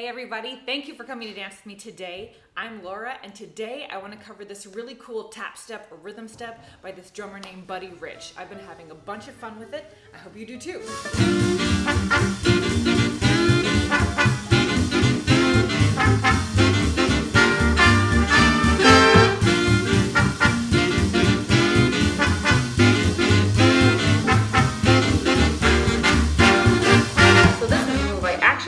Hey everybody, thank you for coming to dance with me today. I'm Laura, and today I want to cover this really cool tap step or rhythm step by this drummer named Buddy Rich. I've been having a bunch of fun with it. I hope you do too.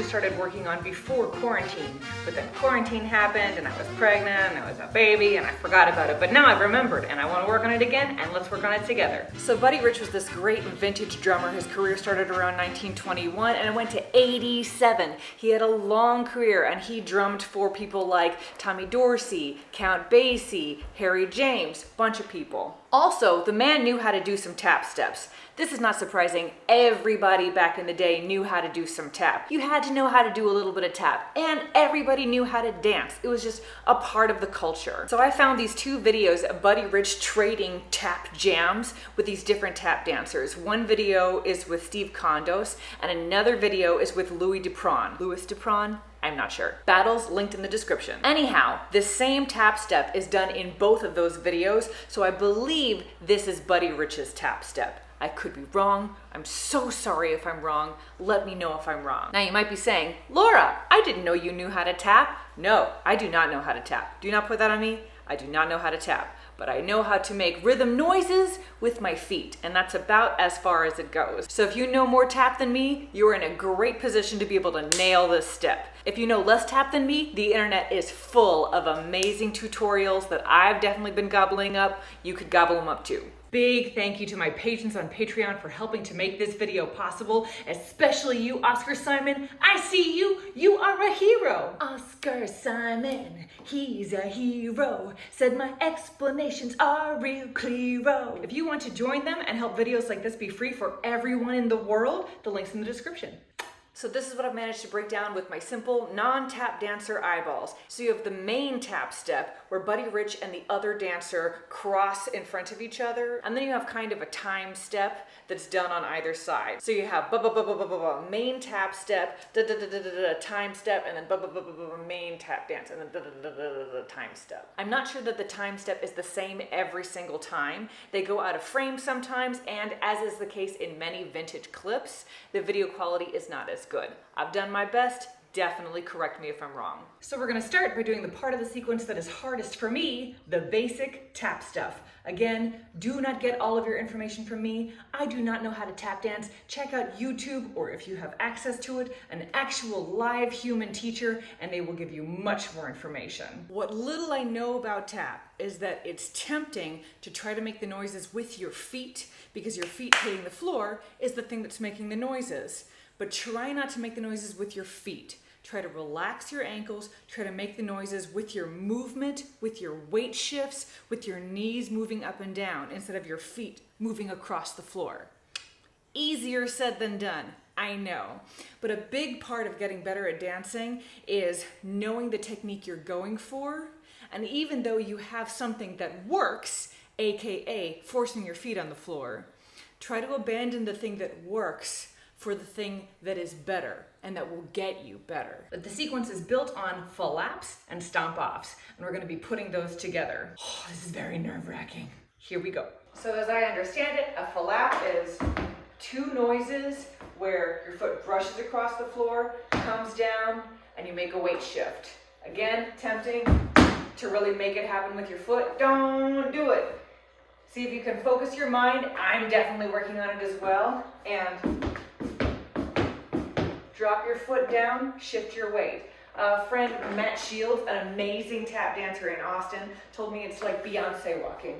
Started working on before quarantine, but then quarantine happened and I was pregnant and I was a baby and I forgot about it, but now I've remembered and I want to work on it again, and let's work on it together. So Buddy Rich was this great vintage drummer. His career started around 1921 and it went to 87. He had a long career and he drummed for people like Tommy Dorsey, Count Basie, Harry James, bunch of people. Also, the man knew how to do some tap steps. This is not surprising. Everybody back in the day knew how to do some tap. You had to know how to do a little bit of tap, and everybody knew how to dance. It was just a part of the culture. So I found these two videos of Buddy Rich trading tap jams with these different tap dancers. One video is with Steve Condos, and another video is with Louis Dupron. I'm not sure. Battles linked in the description. Anyhow, this same tap step is done in both of those videos, so I believe this is Buddy Rich's tap step. I could be wrong. I'm so sorry if I'm wrong. Let me know if I'm wrong. Now you might be saying, Laura, I didn't know you knew how to tap. No, I do not know how to tap. Do not put that on me. I do not know how to tap, but I know how to make rhythm noises with my feet, and that's about as far as it goes. So if you know more tap than me, you're in a great position to be able to nail this step. If you know less tap than me, the internet is full of amazing tutorials that I've definitely been gobbling up. You could gobble them up too. Big thank you to my patrons on Patreon for helping to make this video possible, especially you, Oscar Simon. I see you, you are a hero. Oscar Simon, he's a hero, said my explanations are real clear-o. If you want to join them and help videos like this be free for everyone in the world, the link's in the description. So this is what I've managed to break down with my simple non-tap dancer eyeballs. So you have the main tap step where Buddy Rich and the other dancer cross in front of each other. And then you have kind of a time step that's done on either side. So you have main tap step, time step, and then main tap dance, and then time step. I'm not sure that the time step is the same every single time. They go out of frame sometimes, and as is the case in many vintage clips, the video quality is not as good. I've done my best. Definitely correct me if I'm wrong. So we're gonna start by doing the part of the sequence that is hardest for me, the basic tap stuff. Again, do not get all of your information from me. I do not know how to tap dance. Check out YouTube, or if you have access to it, an actual live human teacher, and they will give you much more information. What little I know about tap is that it's tempting to try to make the noises with your feet, because your feet hitting the floor is the thing that's making the noises. But try not to make the noises with your feet. Try to relax your ankles, try to make the noises with your movement, with your weight shifts, with your knees moving up and down instead of your feet moving across the floor. Easier said than done, I know. But a big part of getting better at dancing is knowing the technique you're going for. And even though you have something that works, aka forcing your feet on the floor, try to abandon the thing that works for the thing that is better and that will get you better. But the sequence is built on flaps and stomp offs, and we're gonna be putting those together. Oh, this is very nerve-wracking. Here we go. So as I understand it, a flap is two noises where your foot brushes across the floor, comes down, and you make a weight shift. Again, tempting to really make it happen with your foot. Don't do it. See if you can focus your mind. I'm definitely working on it as well. And drop your foot down, shift your weight. A friend, Matt Shields, an amazing tap dancer in Austin, told me it's like Beyonce walking.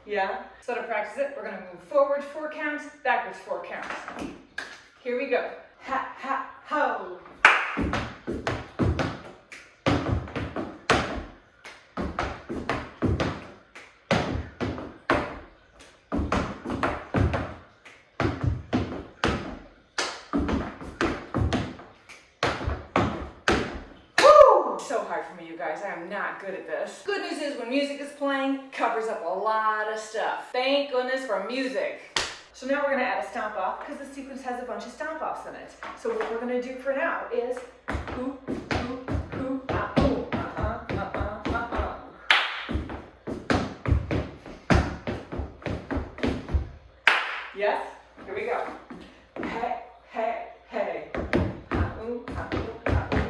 Yeah? So to practice it, we're gonna move forward 4 counts, backwards 4 counts. Here we go. Ha, ha, ho. So hard for me, you guys. I am not good at this. Good news is when music is playing, covers up a lot of stuff. Thank goodness for music. So now we're going to add a stomp off because the sequence has a bunch of stomp offs in it. So what we're going to do for now is ooh, ooh, ooh, ah, ooh, Yes? Here we go. Hey, hey, hey. Ah, ooh, ah, ooh, ah, ooh.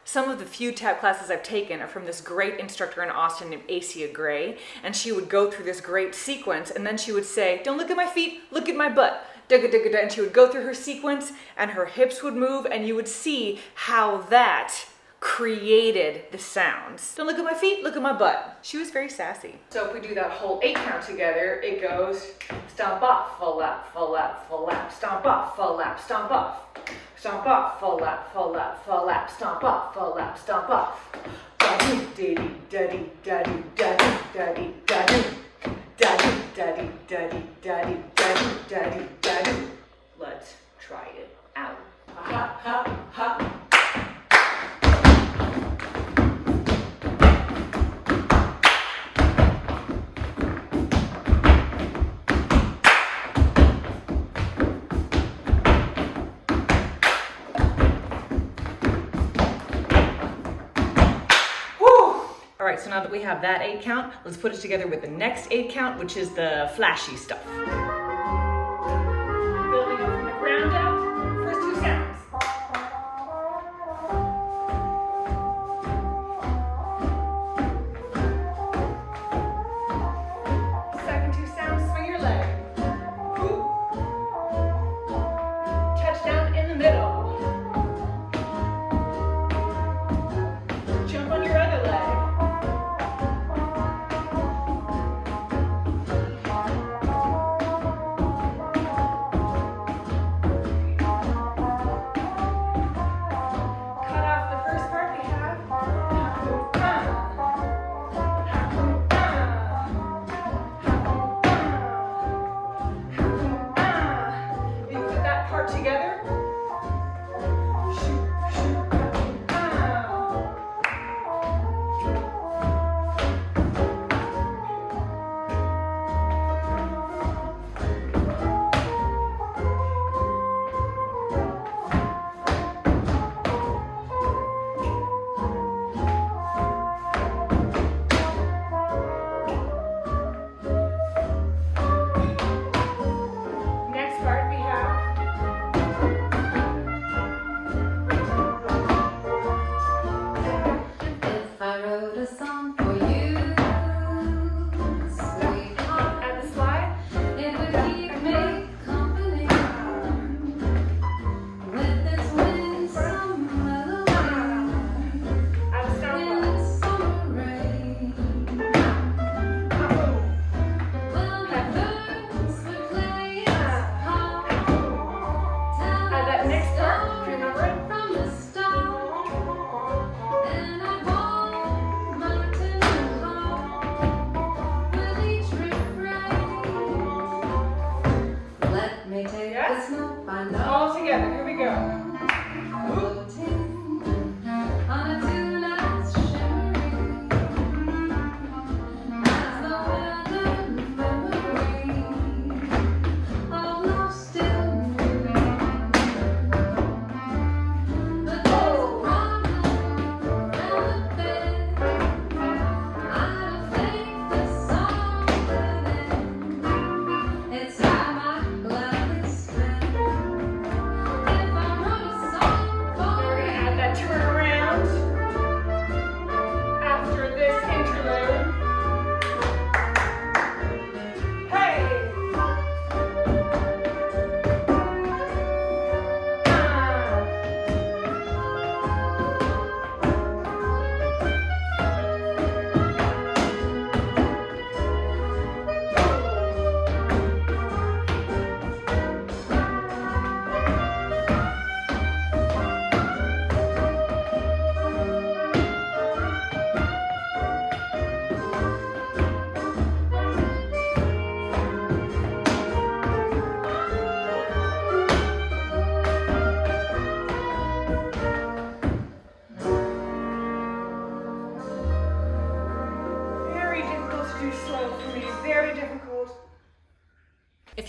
Some of the few tap classes I've taken are from this great instructor in Austin named Acia Gray, and she would go through this great sequence, and then she would say, don't look at my feet, look at my butt. And she would go through her sequence, and her hips would move, and you would see how that created the sounds. Don't look at my feet, look at my butt. She was very sassy. So if we do that whole 8 count together, it goes stomp off, full lap, full lap, full lap, stomp off, full lap, stomp off. Stomp off, full lap, full lap, full lap, stomp off, full lap, stomp off. Da-doo, da-dee, da-dee, da-doo, da-doo, da-dee, da-doo. Da-doo, da-dee, da-dee, da-dee, da-doo, da-dee, da-doo. Let's try it out. Ha, ha, ha. Alright, so now that we have that 8 count, let's put it together with the next 8 count, which is the flashy stuff. Building up from the ground up, first 2 sounds. Second 2 sounds, swing your leg. Whoop. Touchdown in the middle. Jump on your other leg. All together, here we go. Whoop.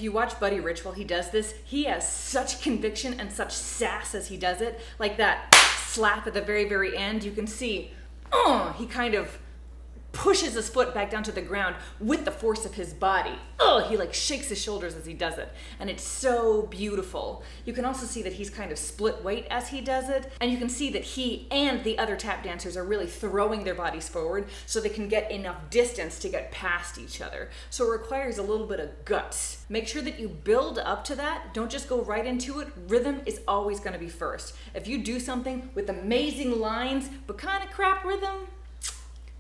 If you watch Buddy Rich while he does this, he has such conviction and such sass as he does it. Like that slap at the very, very end, you can see, he kind of pushes his foot back down to the ground with the force of his body. He like shakes his shoulders as he does it. And it's so beautiful. You can also see that he's kind of split weight as he does it. And you can see that he and the other tap dancers are really throwing their bodies forward so they can get enough distance to get past each other. So it requires a little bit of guts. Make sure that you build up to that. Don't just go right into it. Rhythm is always going to be first. If you do something with amazing lines but kind of crap rhythm,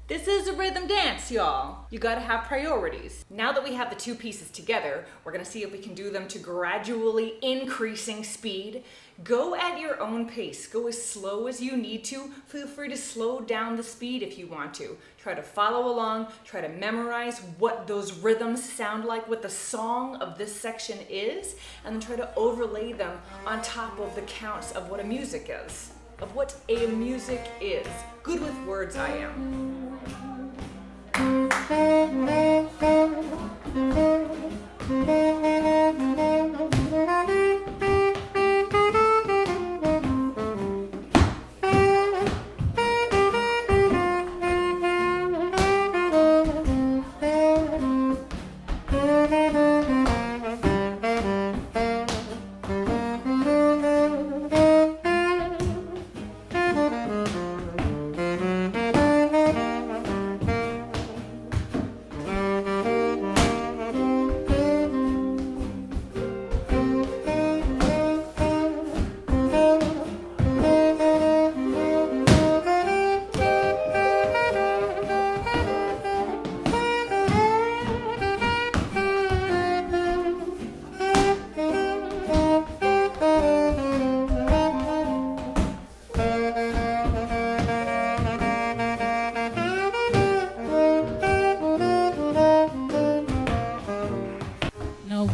this is a rhythm dance, y'all. You gotta have priorities. Now that we have the two pieces together, we're gonna see if we can do them to gradually increasing speed. Go at your own pace. Go as slow as you need to. Feel free to slow down the speed if you want to. Try to follow along. Try to memorize what those rhythms sound like, what the song of this section is, and then try to overlay them on top of the counts of what a music is. Of what a music is. Good with words I am.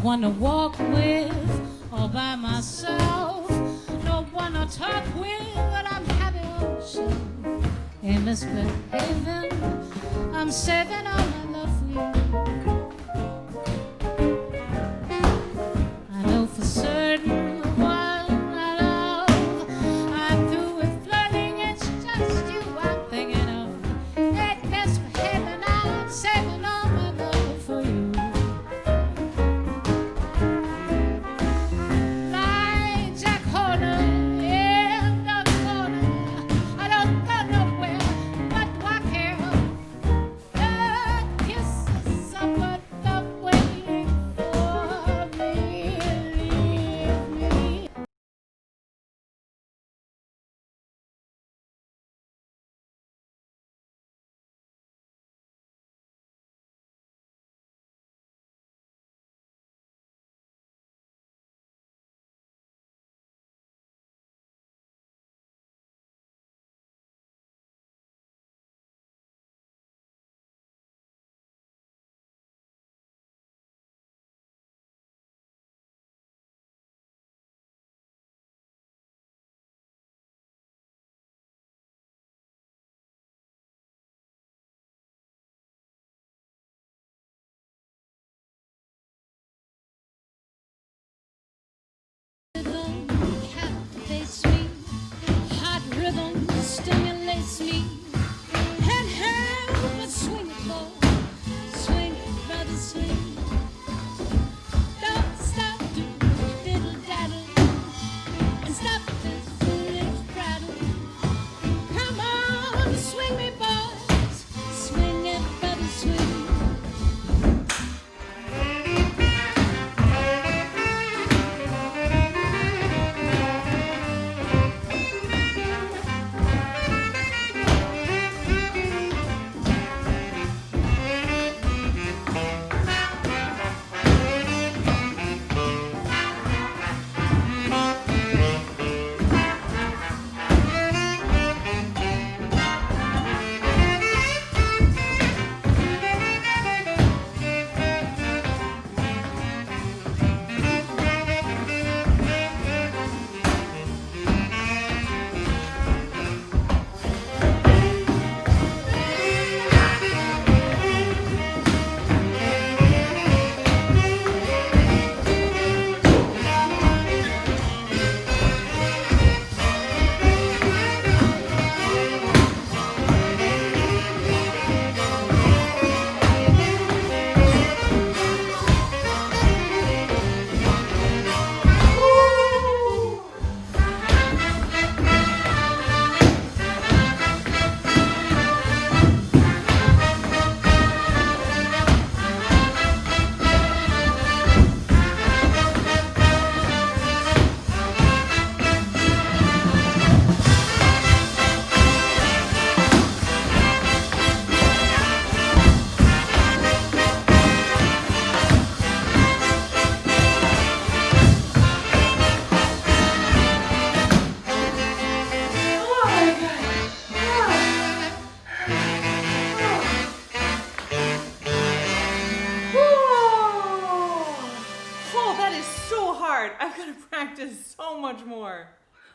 one to walk with all by myself, no one to talk with, but I'm happy ocean. In Misbehavin, I'm saving all my love for you. I know for certain the one I love, I'm through with flirting, it's just you I'm thinking of. At Misbehavin, I'm saving all my love for you. Kisses so hard. I've got to practice so much more.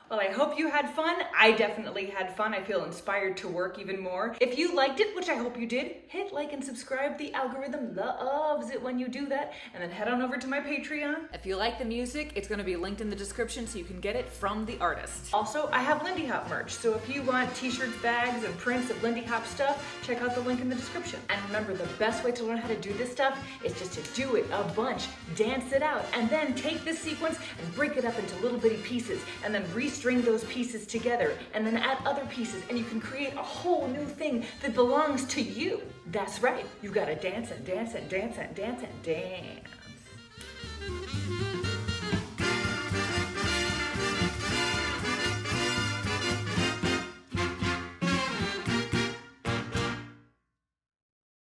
Well, I hope you had fun. I definitely had fun. I feel inspired to work even more. If you liked it, which I hope you did, hit like and subscribe. The algorithm loves it when you do that. And then head on over to my Patreon. If you like the music, it's going to be linked in the description so you can get it from the artist. Also, I have Lindy Hop merch. So if you want t-shirts, bags, and prints of Lindy Hop stuff, check out the link in the description. And remember, the best way to learn how to do this stuff is just to do it a bunch, dance it out, and then take this sequence and break it up into little bitty pieces, and then string those pieces together and then add other pieces, and you can create a whole new thing that belongs to you. That's right. You gotta dance and dance and dance and dance and dance.